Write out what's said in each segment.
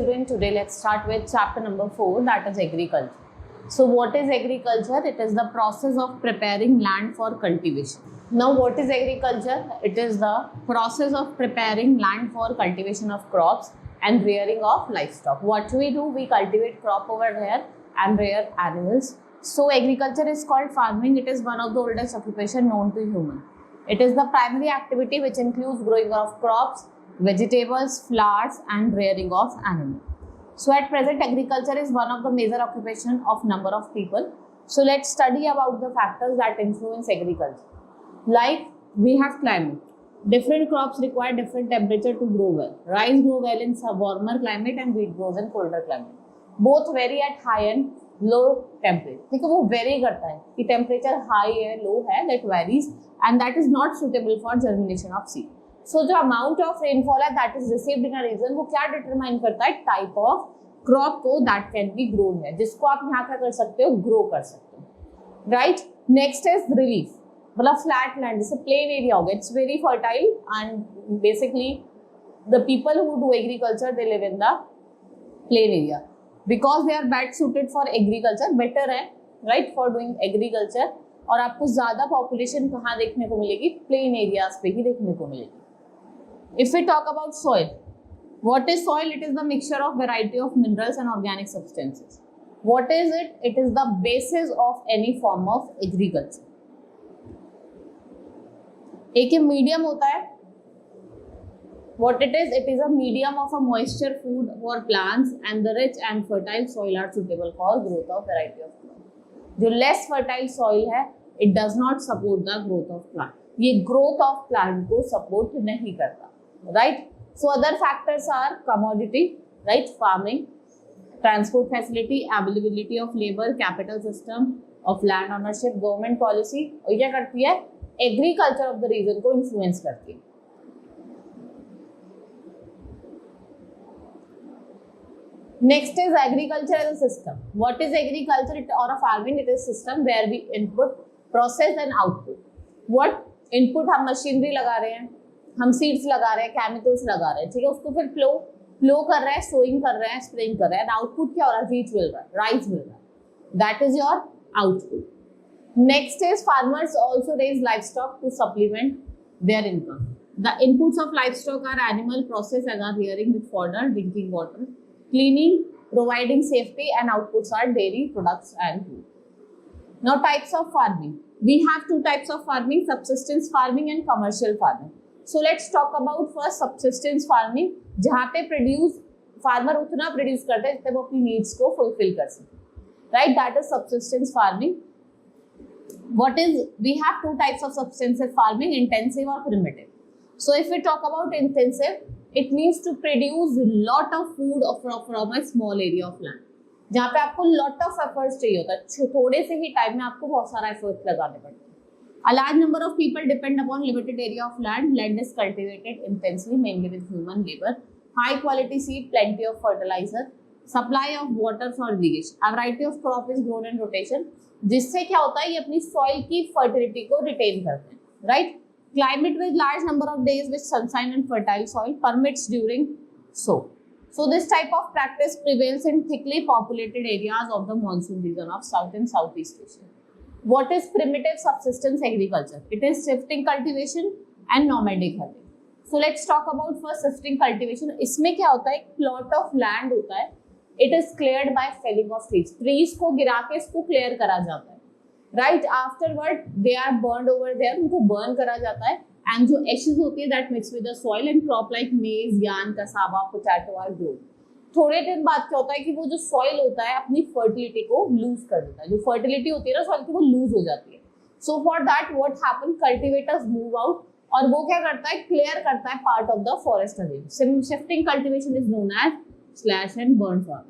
children, today let's start with chapter number 4, that is agriculture. So what is agriculture? It is the process of preparing land for cultivation. Now what is agriculture? It is the process of preparing land for cultivation of crops and rearing of livestock. What we do, we cultivate crop over here and rear animals. So agriculture is called farming. It is one of the oldest occupation known to human. It is the primary activity which includes growing of crops, vegetables, flowers and rearing of animals. So at present agriculture is one of the major occupation of number of people. So let's study about the factors that influence agriculture. Like we have climate. Different crops require different temperature to grow well. Rice grow well in warmer climate and wheat grows in colder climate. Both vary at high and low temperature. देखो वो vary करता है कि temperature high है, low है, that varies and that is not suitable for germination of seed. So जो amount of rainfall है that is received in a region वो क्या determine करता है? Type of crop को that can be grown है, जिसको आप यहाँ क्या कर सकते हो? Grow कर सकते हो, right? Next is relief, मतलब flat land, जैसे plain area हो गया, it's very fertile and basically the people who do agriculture they live in the plain area because they are best suited for agriculture, better है, right, for doing agriculture. और आपको ज्यादा population कहाँ देखने को मिलेगी? Plain areas पे ही देखने को मिलेगी. If we talk about soil, what is soil? It is the mixture of variety of minerals and organic substances. What is it? It is the basis of any form of agriculture. एक medium होता है. What it is? It is a medium of a moisture food for plants and the rich and fertile soil are suitable for growth of variety of plants. जो less fertile soil है, it does not support the growth of plant. ये growth of plant को support नहीं करता. Right? So other factors are commodity, right? Farming, transport facility, availability of labor, capital system of land ownership, government policy. और क्या करती है? Agriculture of the region को influence करती है. Next is agriculture as a system. What is agriculture or a farming? It is system where we input, process and output. What input हम machinery लगा रहे हैं, हम सीड्स लगा रहे हैं, केमिकल्स लगा रहे हैं, ठीक है, उसको फिर फ्लो कर रहा है, सोइंग कर रहा है, स्प्रेइंग कर रहा है, एंड आउटपुट क्या हो रहा है? व्हीट मिल रहा है, राइस मिल रहा है. That is your output. Next is farmers also raise livestock to supplement their income. The inputs of livestock are animal process as are rearing with fodder, drinking water, cleaning, providing safety, and outputs are dairy products and food. Now types of farming. We have two types of farming, subsistence farming and commercial farming. So let's talk about first subsistence farming, जहाँ पे farmer उतना produce करता है जितने वो अपनी needs को fulfill कर सके, right? That is subsistence farming. We have two types of subsistence farming, intensive or primitive. So if we talk about intensive, it means to produce lot of food from a small area of land. जहाँ पे आपको lot of efforts चाहिए होता है, थोड़े से ही time में आपको बहुत सारा efforts लगाने पड़ते हैं. A large number of people depend upon limited area of land. Land is cultivated intensely, mainly with human labor. High quality seed, plenty of fertilizer, supply of water for irrigation. A variety of crop is grown in rotation. जिससे क्या होता है? ये अपनी soil की fertility को retain करते हैं, right? Climate with large number of days with sunshine and fertile soil permits during sow. So this type of practice prevails in thickly populated areas of the monsoon region of South and Southeast Asia. What is primitive subsistence agriculture? It is shifting cultivation and nomadic hunting. So let's talk about first shifting cultivation. इसमें क्या होता है? Plot of land होता है. It is cleared by felling of trees. Trees को गिरा के इसको clear करा जाता है. Right afterward, they are burned over there. उनको burn करा जाता है. And जो ashes होती है that mix with the soil and crop like maize, yam, cassava, potato are grown. थोड़े दिन बाद क्या होता है कि वो जो soil होता है अपनी fertility को lose कर देता है. जो fertility होती है ना soil की वो lose हो जाती है. So for that what happen? Cultivators move out और वो क्या करता है? Clear करता है part of the forest again. Shifting cultivation is known as slash and burn farming.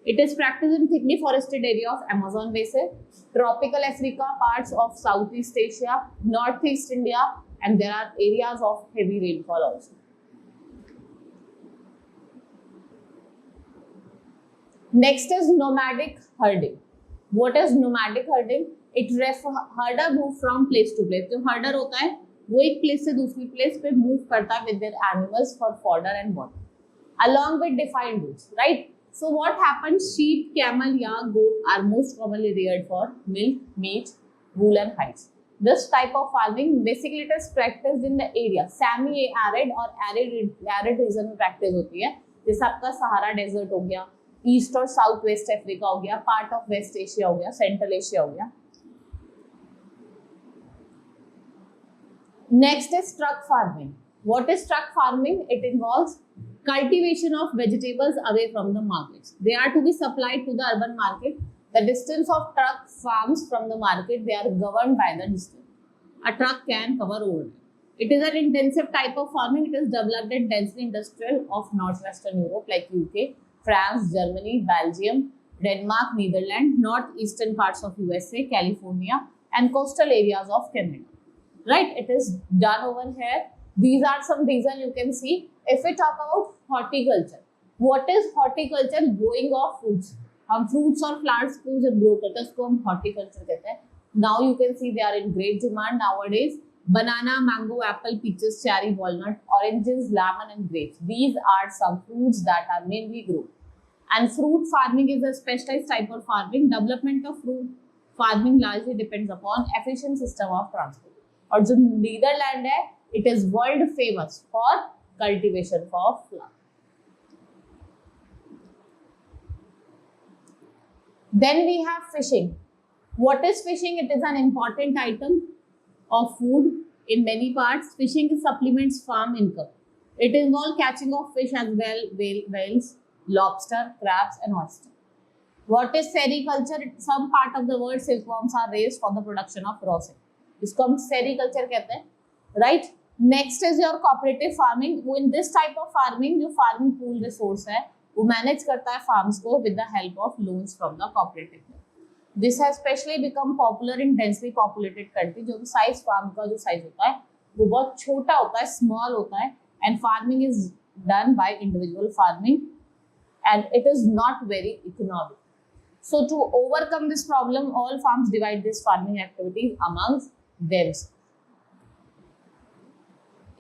It is practiced in thickly forested area of Amazon basin, tropical Africa, parts of Southeast Asia, Northeast India, and there are areas of heavy rainfall also. Next is nomadic herding. What is nomadic herding? It herder move from place to place. जो herder होता है वो एक place से दूसरी place पे move करता है with their animals for fodder and water. along with defined routes, right? So what happens? Sheep, camel, yak, goat are most commonly reared for milk, meat, wool and hides. This type of farming basically it is practiced in the area semi-arid और arid region में practice होती है. जैसे आपका Sahara desert हो गया, east और south west Africa हो गया, पार्ट ऑफ वेस्ट एशिया हो गया, सेंट्रल एशिया हो गया. Next is truck farming. What is truck farming? It involves cultivation of vegetables away from the markets. They are to be supplied to the urban market. The distance of truck farms from the market, they are governed by the distance. A truck can cover all. It is an intensive type of farming. It is developed in densely industrial of northwestern Europe like UK, France, Germany, Belgium, Denmark, Netherlands, northeastern parts of USA, California, and coastal areas of Canada. Right? It is done over here. These are some reasons you can see. If we talk about horticulture, what is horticulture? Growing of fruits. हम fruits और flowers को जब grow करते हैं उसको हम horticulture कहते हैं. Now you can see they are in great demand nowadays. Banana, mango, apple, peaches, cherry, walnut, oranges, lemon and grapes. These are some fruits that are mainly grown. And fruit farming is a specialized type of farming. Development of fruit farming largely depends upon efficient system of transport. और जो Netherlands है, it is world famous for cultivation for flower. Then we have fishing. What is fishing? It is an important item of food in many parts. Fishing supplements farm income. It involves catching of fish as well, whales, lobster, crabs and oyster. What is sericulture? Some part of the world silkworms are raised for the production of raw silk. इसको हम sericulture कहते हैं, right? Next is your cooperative farming. In this type of farming, जो farming pool resource है, वो manage करता है farms को with the help of loans from the cooperative. This has especially become popular in densely populated country. जो size farm का जो size होता है, वो बहुत छोटा होता है, small होता है, and farming is done by individual farming, and it is not very economic. So to overcome this problem, all farms divide this farming activities amongst themselves.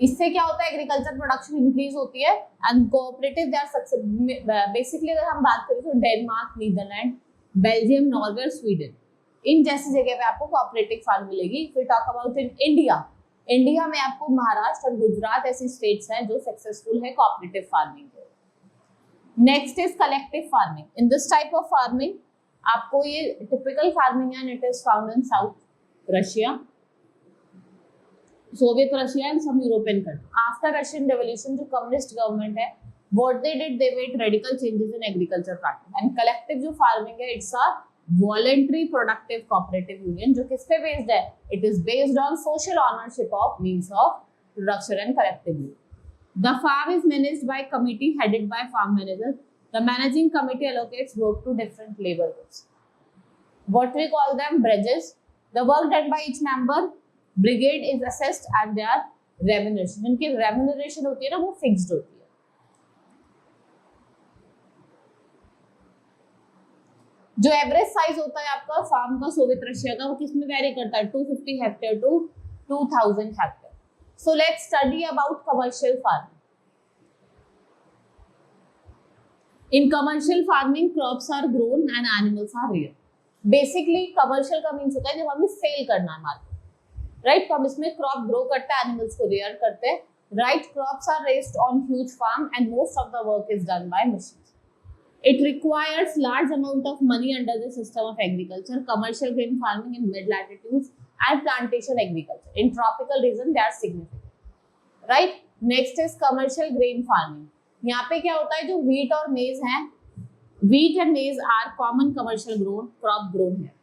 इससे क्या होता है? एग्रीकल्चर प्रोडक्शन इंक्रीज होती है and cooperative they are successful. Basically अगर हम बात करें तो डेनमार्क, नीदरलैंड, बेल्जियम, नॉर्वे और स्वीडन, इन जैसी जगह पे आपको कोऑपरेटिव फार्म मिलेगी. फिर टॉक अबाउट इन इंडिया में आपको महाराष्ट्र और गुजरात ऐसी स्टेट्स हैं जो सक्सेसफुल है कोऑपरेटिव फार्मिंग के. Next is collective farming. In this type of farming आपको ये टिपिकल फार्मिंग है, it is found in south Russia, Soviet Russia and some European country. After Russian revolution जो कम्युनिस्ट गवर्नमेंट है, what they did, they made radical changes in agriculture practice. And collective जो farming है, it's a voluntary productive cooperative union. जो किस पे based है? It is based on social ownership of means of production and collectively. The farm is managed by committee headed by farm manager. The managing committee allocates work to different labor groups. What we call them bridges. The work done by each member brigade is assessed and their remuneration. इनकी remuneration होती है ना, वो fixed होती है. जो average size होता है आपका फार्म का सोवियत रशिया का, वो किसमें वेरी करता है? 250 hectare to 2000 hectare. So let's study about commercial farming. In commercial farming, crops are grown and animals are reared. Basically, commercial का मीन्स होता है जब हमें सेल करना है मार्केट, राइट? तो हम इसमें क्रॉप ग्रो करते हैं, एनिमल्स को रेयर करते हैं, right? Crops are raised on huge farm and most of the work is done by machines. It requires large amount of money under the system of agriculture. Commercial grain farming in mid latitudes and plantation agriculture in tropical region, they are significant, right? Next is commercial grain farming. यहाँ पे क्या होता है? जो wheat और maize हैं, wheat and maize are common commercial crop grown here.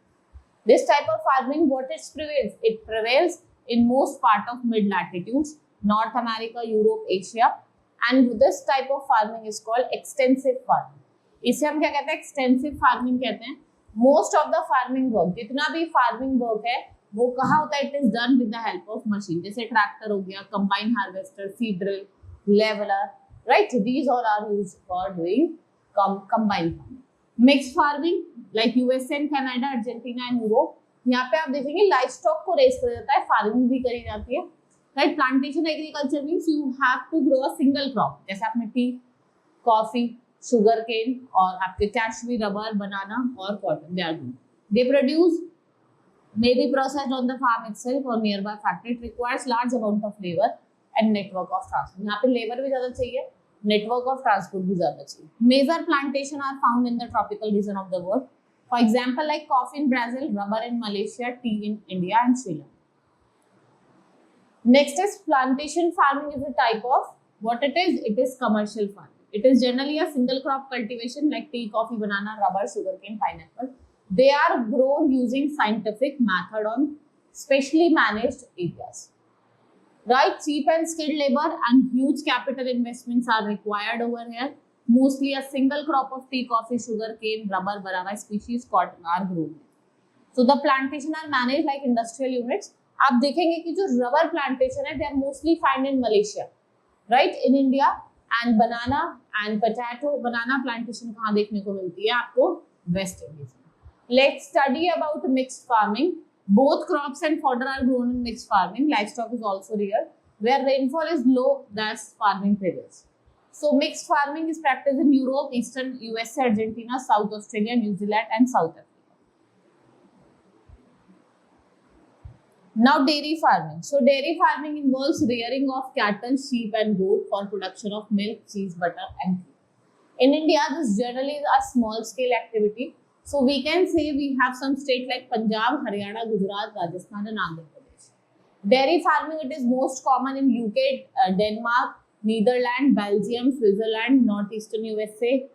This type of farming, what it prevails? It prevails in most part of mid latitudes, North America, Europe, Asia, and this type of farming is called extensive farming. इसे हम क्या कहते हैं? Extensive farming कहते हैं. Most of the farming work, जितना भी farming work है, वो कहाँ होता है? It is done with the help of machine. जैसे ट्रैक्टर हो गया, combine harvester, seed drill, leveller, right? These all are used for doing combine farming. Mixed farming like USA and Canada, Argentina and Europe, यहाँ पे आप देखेंगे live stock को race किया जाता है, फार्मिंग भी करी जाती है, right? Plantation agriculture means you have to grow a single crop. जैसे आपने टी, कॉफी, sugar cane और आपके cashew, rubber, banana और cotton. They are good. They produce may be processed on the farm itself or nearby factory. It requires large amount of labor and network of transport. यहाँ पे labor भी ज़्यादा चाहिए, network of transport भी ज़्यादा चाहिए. Major plantation are found in the tropical region of the world. For example, like coffee in Brazil, rubber in Malaysia, tea in India and Sri Lanka. Next is plantation farming is a type of what it is. It is commercial farming. It is generally a single crop cultivation like tea, coffee, banana, rubber, sugarcane, pineapple. They are grown using scientific method on specially managed areas. Right? Cheap and skilled labor and huge capital investments are required over here. Mostly a single crop of tea, coffee, sugarcane, rubber, banana species cotton are grown. So the plantation are managed like industrial units. आप देखेंगे कि जो rubber plantation है, they are mostly found in Malaysia, right? In India and banana and potato banana plantation कहाँ देखने को मिलती है आपको? West Indies. Let's study about mixed farming. Both crops and fodder are grown in mixed farming. Livestock is also rare. Where rainfall is low, thus farming prevails. So mixed farming is practiced in Europe, Eastern USA, Argentina, South Australia, New Zealand, and South Africa. Now dairy farming. So dairy farming involves rearing of cattle, sheep, and goat for production of milk, cheese, butter, and cream. In India, this generally is a small-scale activity. So we can say we have some states like Punjab, Haryana, Gujarat, Rajasthan, and Andhra Pradesh. Dairy farming, it is most common in UK, Denmark, Netherlands, Belgium, Switzerland, northeastern USA,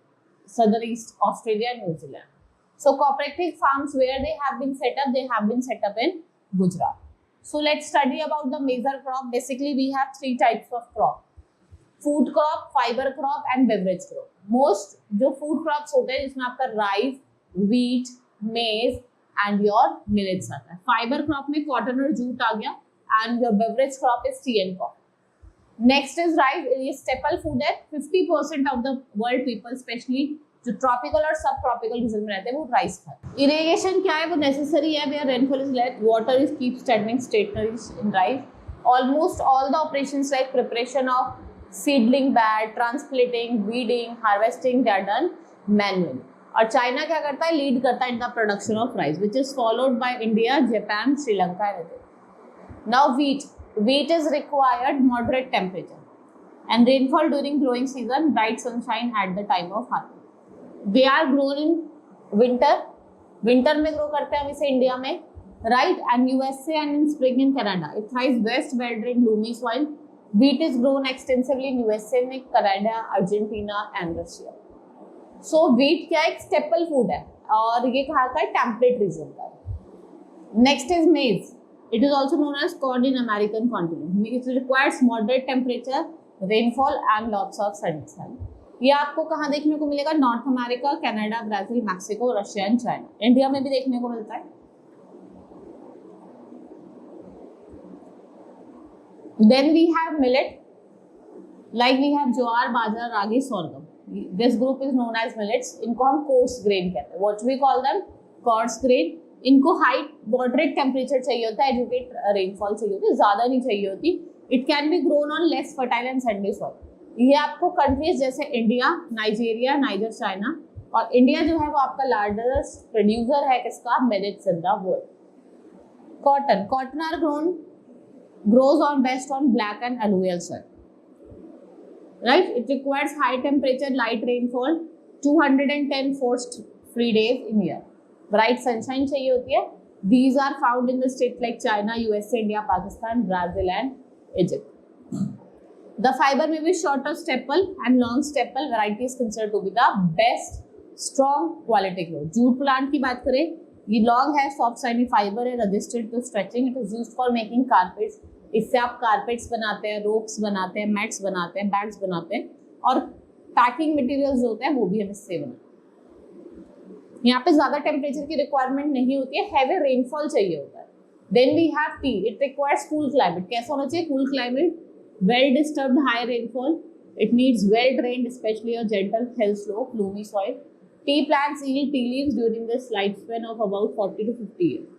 southern East Australia, and New Zealand. So cooperative farms where they have been set up in Gujarat. So let's study about the major crop. Basically, we have three types of crop: food crop, fiber crop, and beverage crop. Most जो food crops होते हैं जिसमें आपका rice, wheat, maize and your millets आता है. Fiber crop में cotton और jute आ गया, and your beverage crop is tea and coffee. Next is rice. ये staple food है. 50% of the world people, especially जो ट्रॉपिकल और सब ट्रॉपिकल रीजन में रहते हैं वो राइस खाते हैं. इरिगेशन क्या है? वो नेसेसरी है. Where rainfall is less, water is keep standing stationary in rice. Almost all the operations like preparation of seedling bed, transplanting, weeding, harvesting, they are done manually. और चाइना क्या करता है? लीड करता है in the production of rice, which is followed by India, Japan, Sri Lanka and other. Now wheat is required moderate temperature and rainfall during growing season, bright sunshine at the time of harvest. They are grown in winter में grow करते हैं हम इसे India में, right? And USA and in spring in Canada. It thrives best well drained loamy soil. Wheat is grown extensively in USA में, Canada, Argentina and Russia. So wheat क्या एक staple food है और ये कहाँ का है? Temperate region का. Next is maize. It is also known as corn in American continent. It requires moderate temperature, rainfall and lots of sunshine. ये आपको कहाँ देखने को मिलेगा? North America, Canada, Brazil, Mexico, Russia and China. India में भी देखने को मिलता है. Then we have millet, like we have jowar, bajra, ragi, sorghum. This group is known as millets. इनको हम coarse grain कहते हैं. What we call them? Coarse grain. इनको हाई मॉडरेट टेम्परेचर चाहिए होता है, एजुकेट रेनफॉल चाहिए होती है, ज्यादा नहीं चाहिए होती. It can be grown on less fertile and sandy soil. ये आपको कंट्रीज जैसे इंडिया, नाइजीरिया, नाइजर, चाइना, और इंडिया जो है वो आपका लार्जेस्ट प्रोड्यूसर है किसका? Millets in the world. Cotton are grows on best on black and alluvial soil, right? It requires high temperature, light rainfall, 210 forced free days in year. Bright sunshine चाहिए होती है. These are found in the states like China, USA, India, Pakistan, Brazil and Egypt. The fiber may be shorter staple and long staple variety is considered to be the best strong quality growth. Jute plant की बात करें, ये long है, soft shiny fiber है, resistant to stretching. It is used for making carpets. इससे आप carpets बनाते हैं, ropes बनाते हैं, mats बनाते हैं, bags बनाते हैं, और packing materials जो होते हैं वो भी हम इससे बनाते हैं. यहाँ पे ज्यादा टेम्परेचर की रिक्वायरमेंट नहीं होती है, हैवी रेनफॉल चाहिए होता है. Then we have tea. It requires cool climate. कैसा होना चाहिए? Cool climate, well disturbed, high rainfall. It needs well drained, specially a gentle hill slope, loamy soil. Tea plants yield tea leaves during this lifespan of about 40 to 50 years.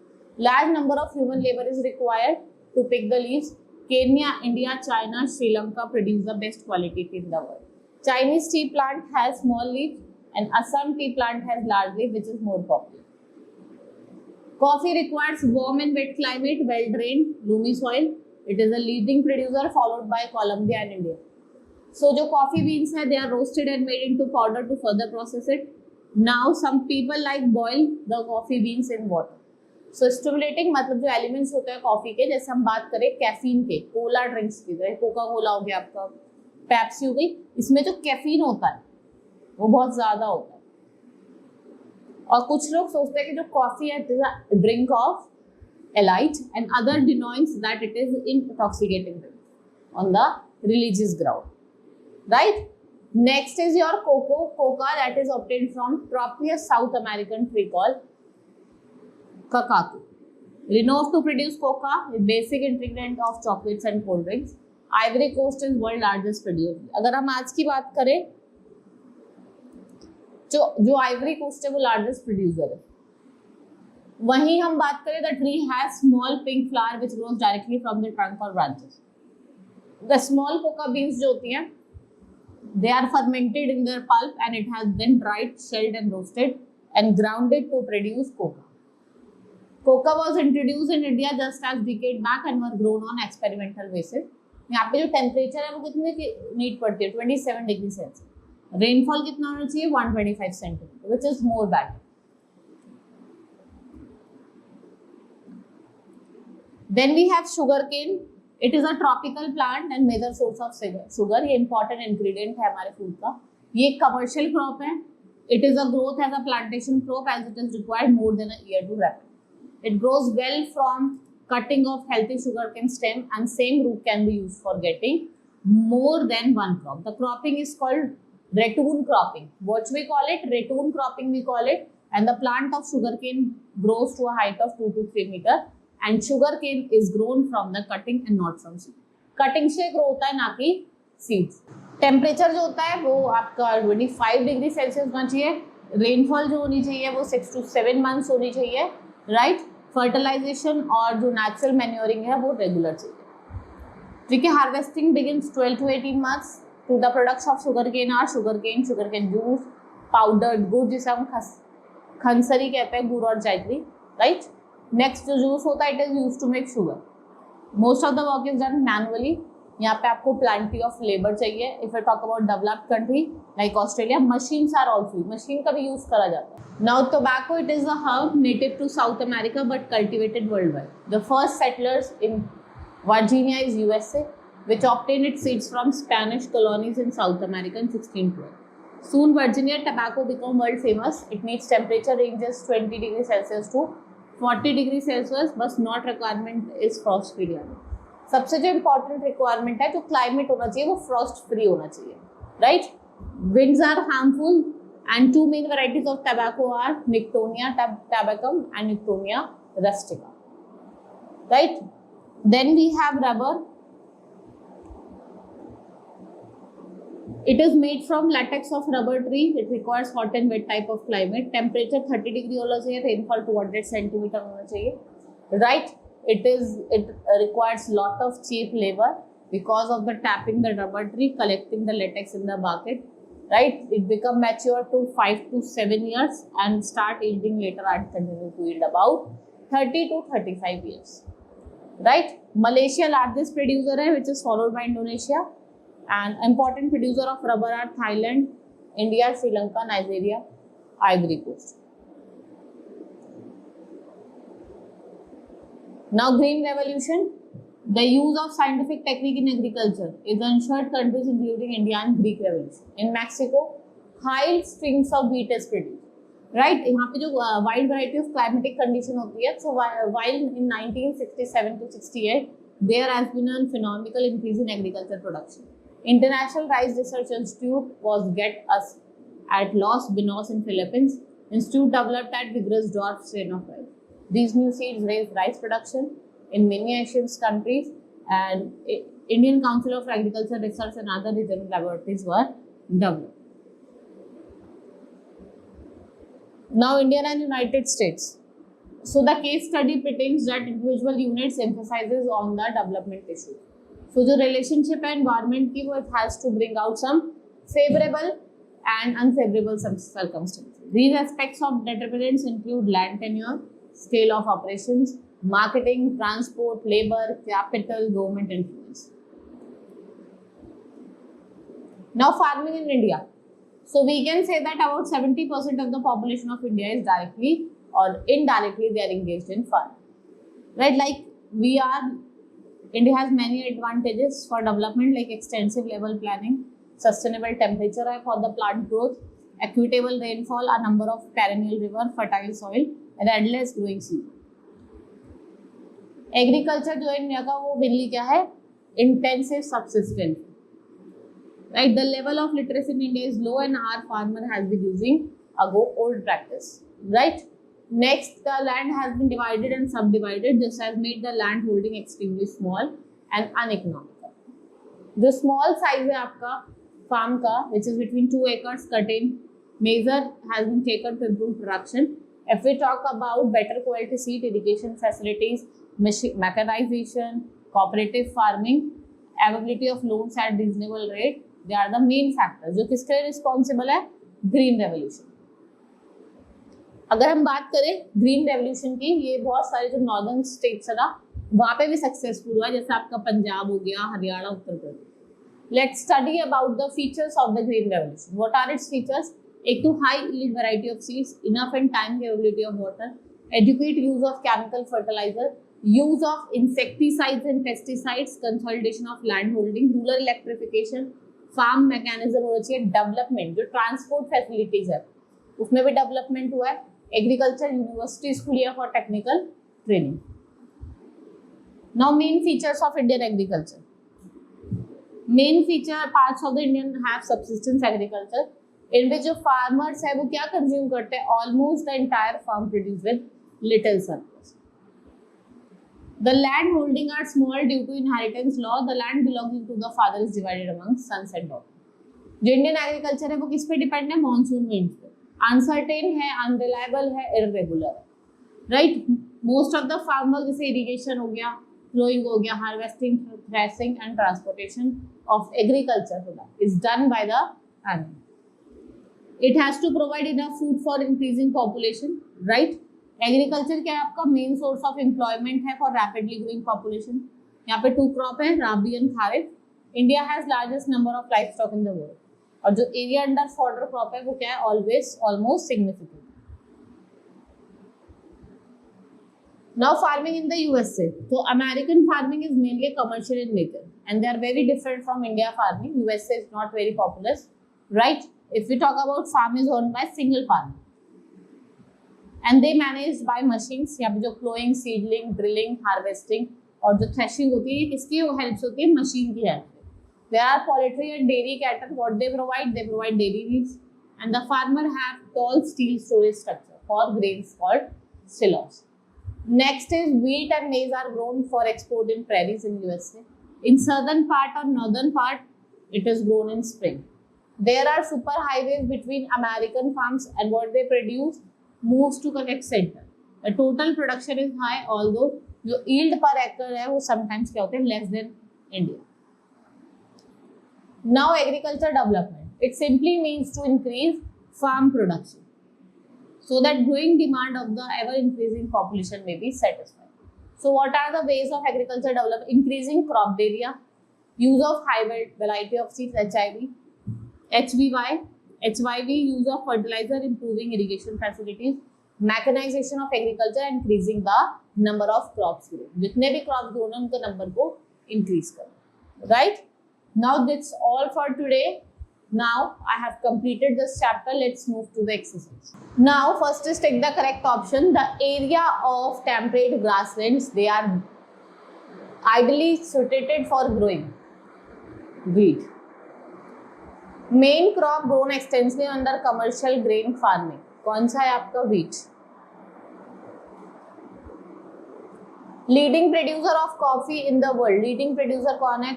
Large number of human labor is required to pick the leaves. Kenya, India, China, Sri Lanka produce the best quality tea in the world. Chinese tea plant has small leaf and Assam tea plant has large leaf, which is more popular. Coffee requires warm and wet climate, well-drained, loamy soil. It is a leading producer followed by Colombia and India. So जो coffee beans है, they are roasted and made into powder to further process it. Now some people like boil the coffee beans in water. So stimulating मतलब जो elements होते हैं coffee के, जैसे हम बात करें कैफीन के, कोला ड्रिंक्स की, जैसे कोका कोला हो गया आपका, पेप्सी हो गई, इसमें जो कैफीन होता है वो बहुत ज्यादा होता है. और कुछ लोग सोचते हैं कि जो कॉफी है it is a drink of elite and other denotes that it is intoxicating drink on the religious ground, right? Next is your coca that is obtained from tropious South American tree called cacao. Renowned to produce coca, a basic ingredient of chocolates and cold drinks. Ivory Coast is world largest producer. अगर हम आज की बात करें, जो Ivory coast है वो largest producer है. वहीं हम बात करें the tree has small pink flower which grows directly from the trunk और branches. The small cocoa beans जो होती हैं they are fermented in their pulp and it has then dried, shelled and roasted and grounded to produce cocoa. Cocoa was introduced in India just as decade back and were grown on experimental basis. यहाँ पे जो temperature है वो कितने की need पड़ती है, 27 degree Celsius. Rainfall कितना होना चाहिए, 125 centimetre, which is more better. Then we have sugarcane. It is a tropical plant and major source of sugar. ये important ingredient है हमारे food का. ये commercial crop है. It is a growth as a plantation crop as it is required more than a year to ripen. It grows well from cutting of healthy sugarcane stem and same root can be used for getting more than one crop. The cropping is called ratoon cropping. What we call it? Ratoon cropping we call it. And the plant of sugarcane grows to a height of 2 to 3 meter. And sugarcane is grown from the cutting and not from seed. Cutting से grow होता है ना कि seeds. Temperature जो होता है वो आपका 25 डिग्री सेल्सियस होना चाहिए. रेनफॉल जो होनी चाहिए वो 6 to 7 मंथ्स होनी चाहिए, राइट? फर्टिलाइजेशन और जो नेचुरल मैन्योरिंग है वो रेगुलर चाहिए. ठीक है. Harvesting begins 12 to 18 months. To the products of sugarcane are sugarcane juice, powdered गुड़ जिसे हम खनसरी कहते हैं, गुड़ और जैगरी, राइट? नेक्स्ट जो जूस होता है it is use to make sugar. Most of the work is done manually. यहाँ पे आपको प्लेंटी ऑफ लेबर चाहिए. If I talk about developed country like Australia, machines are also, machine का भी use करा जाता है. Now tobacco it is a herb native to South America but cultivated world wide. The first settlers in Virginia is USA which obtained its seeds from Spanish colonies in South America in 1612. Soon Virginia tobacco became world famous. It needs temperature ranges 20 degrees Celsius to 40 degree Celsius, बस not requirement is frost free climate. सबसे जो important requirement है जो climate होना चाहिए वो Frost free होना चाहिए, right? Winds are harmful and two main varieties of tobacco are Nicotiana tabacum and Nicotiana rustica, right? Then we have rubber. It is made from latex of rubber tree. It requires hot and wet type of climate. Temperature 30 degree होना चाहिए. Rainfall 200 centimetre होना चाहिए, right? It requires lot of cheap labor because of the tapping the rubber tree, collecting the latex in the bucket, right? It become mature to 5 to 7 years and start yielding later and continue to yield about 30 to 35 years, right? Malaysia largest producer है, which is followed by Indonesia. And important producer of rubber are Thailand, India, Sri Lanka, Nigeria, Ivory Coast. Now green revolution. The use of scientific technique in agriculture is ensured countries including India and Greek revolution. In Mexico, high strings of wheat is produced. Right? यहाँ पे जो wide variety of climatic condition होती है. So while in 1967 to 68, there has been a phenomenal increase in agriculture production. International Rice Research Institute was get us at Los Pinos in Philippines. Institute developed at vigorous dwarf strain of rice. These new seeds raised rice production in many Asian countries, and Indian Council of Agriculture Research and other regional laboratories were developed. Now India and United States. So the case study pretends that individual units emphasizes on the development issue. So जो relationship है environment की वो it has to bring out some favorable and unfavorable circumstances. These aspects of determinants include land tenure, scale of operations, marketing, transport, labor, capital, government influence. Now farming in India. So we can say that about 70% of the population of India is directly or indirectly they are engaged in farming. Right, like India has many advantages for development like extensive level planning, sustainable temperature for the plant growth, equitable rainfall, a number of perennial river, fertile soil, and endless growing season. Agriculture जो है India का वो mainly क्या है? Intensive subsistence. Right, the level of literacy in India is low and our farmer has been using old practice. Right. Next, the land has been divided and subdivided. This has made the land holding extremely small and uneconomical. The small size है आपका farm का, which is between 2 acres, certain measure has been taken to improve production. If we talk about better quality seed, irrigation facilities, mechanization, cooperative farming, availability of loans at reasonable rate, they are the main factors. जो किसके लिए responsible है? Green revolution. अगर हम बात करें green revolution की, ये बहुत सारे जो नॉर्दर्न स्टेट्स है ना वहाँ पे भी सक्सेसफुल हुआ, जैसे आपका पंजाब हो गया, Haryana, Uttar Pradesh. Let's study about the features of the green revolution. What are its features? एक तो high yield variety of seeds, enough and time availability of water, adequate use of chemical fertiliser, use of insecticides and pesticides, consolidation of land holding, rural electrification, farm mechanism होना चाहिए, development, जो transport facilities है उसमें भी development हुआ है, agriculture universities खुली है for technical training. Now main features of Indian agriculture. Main feature parts of the Indian have subsistence agriculture, in which जो फार्मर्स है वो क्या कंज्यूम करते हैं? Almost the entire farm produce with little surplus. The land holding are small due to inheritance law, the land belonging to the father is divided among sons and daughter. जो Indian agriculture है वो किस पे depend है? Monsoon winds पे। Uncertain है, unreliable है, irregular है। Right, most of the farmer जैसे इरिगेशन हो गया, फ्लोइंग हो गया, harvesting, threshing and transportation of agriculture product is done by the animal. It has to provide enough food for increasing population. Right, agriculture क्या है आपका? Main source of employment है for rapidly growing population. यहाँ पे 2 crop है, rabi and kharif. India has largest number of life stock in the world, और जो area under fodder crop है वो क्या है? Always almost significant. Now farming in the USA. तो American farming is mainly commercial in nature and they are very different from India farming. USA is not very popular. Right, if we talk about farm is owned by single farmer and they managed by machines. यहाँ पे जो flowing, seedling, drilling, harvesting और जो threshing होती है ये किसकी help से होती है? मशीन की help. There are poultry and dairy cattle. What they provide? They provide dairy needs, and the farmer have tall steel storage structure for grains called silos. Next is wheat and maize are grown for export in prairies in USA. In southern part or northern part, it is grown in spring. There are super highways between American farms, and what they produce moves to connect center. The total production is high, although जो yield per acre है वो sometimes क्या होते हैं? Less than India. Now agriculture development. It simply means to increase farm production so that growing demand of the ever increasing population may be satisfied. So what are the ways of agriculture development? Increasing crop area, use of hybrid variety of seeds, HIV, HBY, HYV, use of fertilizer, improving irrigation facilities, mechanization of agriculture, increasing the number of crops grown. जितने भी crops grown हैं उनके number को increase करो. Right? Now that's all for today. Now I have completed this chapter. Let's move to the exercise. Now first is take the correct option. The area of temperate grasslands, they are ideally suited for growing wheat. Main crop grown extensively under commercial grain farming. कौन सा है आपका? wheat. Leading producer of coffee in the world. Leading producer कौन है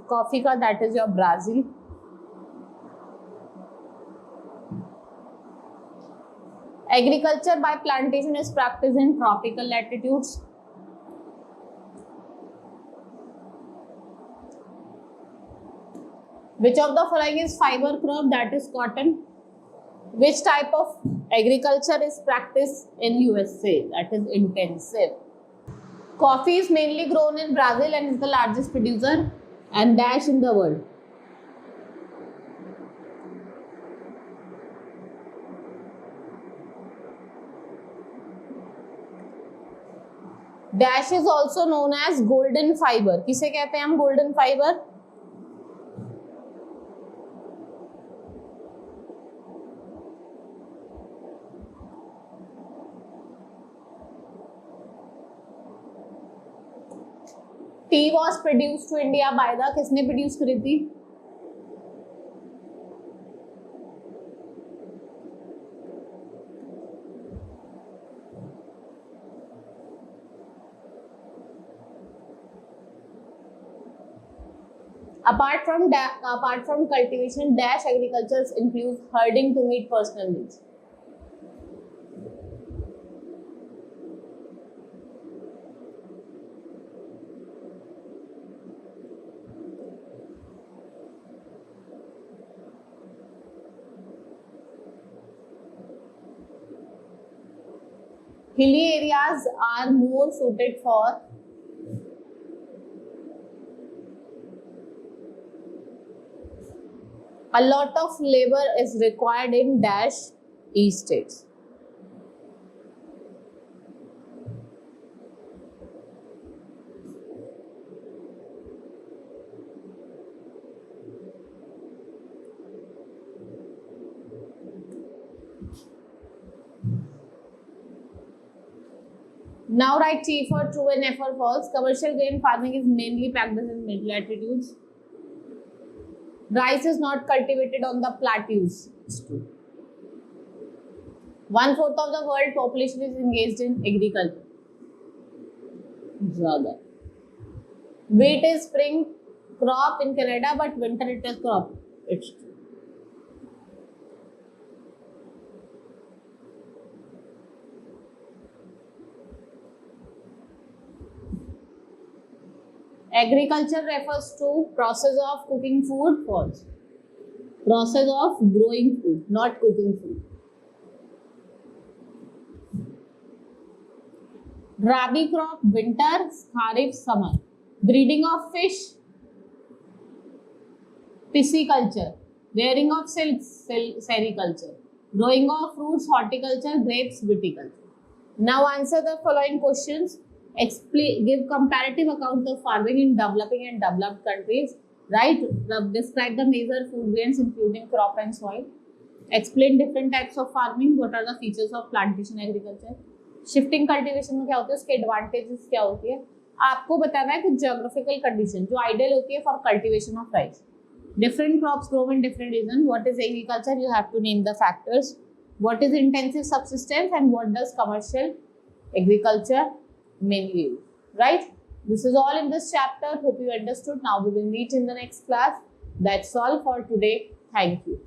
coffee का? That is your Brazil. Agriculture by plantation is practice in tropical latitudes. Which of the following is fiber crop? That is cotton. Which type of agriculture is practiced in USA? That is intensive. Coffee is mainly grown in Brazil and is the largest producer and dash in the world. Dash is also known as golden fiber. किसे कहते हैं हम golden fiber? Tea was produced to India by the, किसने produce करी थी? Apart from cultivation, dash agriculture includes herding to meet personal needs. Hilly areas are more suited for a lot of labor is required in dash east states. Now write T for true and F for false. Commercial grain farming is mainly practiced in mid latitudes. Rice is not cultivated on the plateaus. 1/4 of the world population is engaged in agriculture. ज़्यादा. Wheat is spring crop in Canada, but winter it is crop. It's true. Agriculture refers to process of cooking food. False. Process of growing food, not cooking food. Rabi crop winter, kharif summer. Breeding of fish, pisciculture. Rearing of silks, sericulture. Growing of fruits, horticulture. Grapes, viticulture. Now answer the following questions. Give comparative account of farming in developing and developed countries. Right? Describe the major food grains including crop and soil. Explain different types of farming. What are the features of plantation agriculture? Shifting cultivation में क्या होता है, उसके advantages क्या होती है? आपको बताना है कि geographical condition जो ideal होती है for cultivation of rice. Different crops grow in different regions. What is agriculture? You have to name the factors. What is intensive subsistence and what does commercial agriculture mainly use, right? This is all in this chapter. Hope you understood. Now we will meet in the next class. That's all for today. Thank you.